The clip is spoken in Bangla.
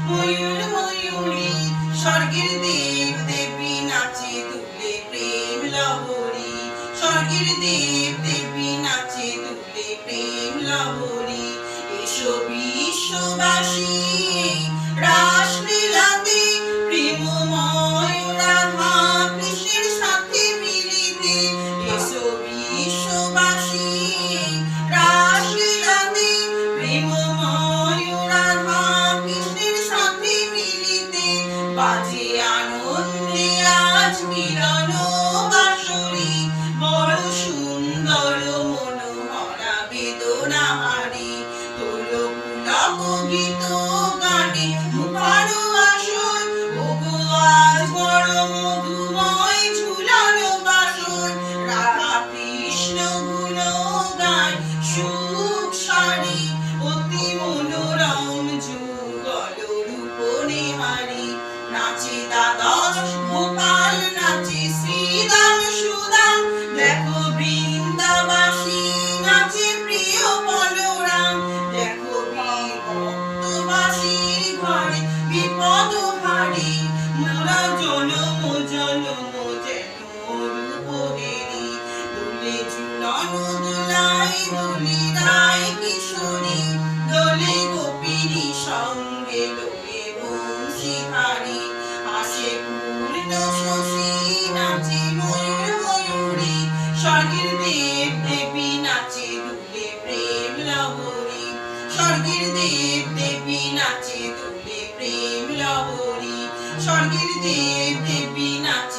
ময়ূর ময়ূরী স্বর্গের দেব দেবী নাচে দুলে প্রেম লহরী স্বর্গের দেব দেবী নাচে দুলে প্রেম লহরী এসো বিশ্ববাসী রাসলীলাতে প্রেমময় রাধা কৃষ্ণের সাথে মিলিতে এসো বিশ্ববাসী রাসলীলাতে প্রেমময় রাধা কৃষ্ণের সাথে মিলিতে বাজে আনন্দে আজ মিলন বাঁশরী বড় সুন্দর মনোহরা বেদনাহারি তোলো পুলক গীত গানে মুখর আসর ওগো আজ বড় মধুময় ঝুলানো বাসর রাধা কৃষ্ণ গুণ গায় সুখ সারি অতি মনোরম যুগল রূপ নেহারি নাচে দ্বাদশ গোপাল নাচে শ্রীদাম সুদাম দেখো বৃন্দাবাসী নাচে প্রিয় বলরাম দেখো বীর ভক্তবাসীর ঘরে বিপদ হারি মোরা জনম জনম যেন রূপ হেরি দোলে ঝুলন দোলাই দোলি রায় কিশোরী দোলে গোপিনী সঙ্গে লোকে বংশীহারি হাসে পূর্ণ শশী নাচে ময়ূর ময়ূরী স্বর্গের দেব দেবী নাচে দুলে প্রেম লহরী স্বর্গের দেব দেবী নাচে দুলে প্রেম লহরী স্বর্গের দেব দেবী নাচে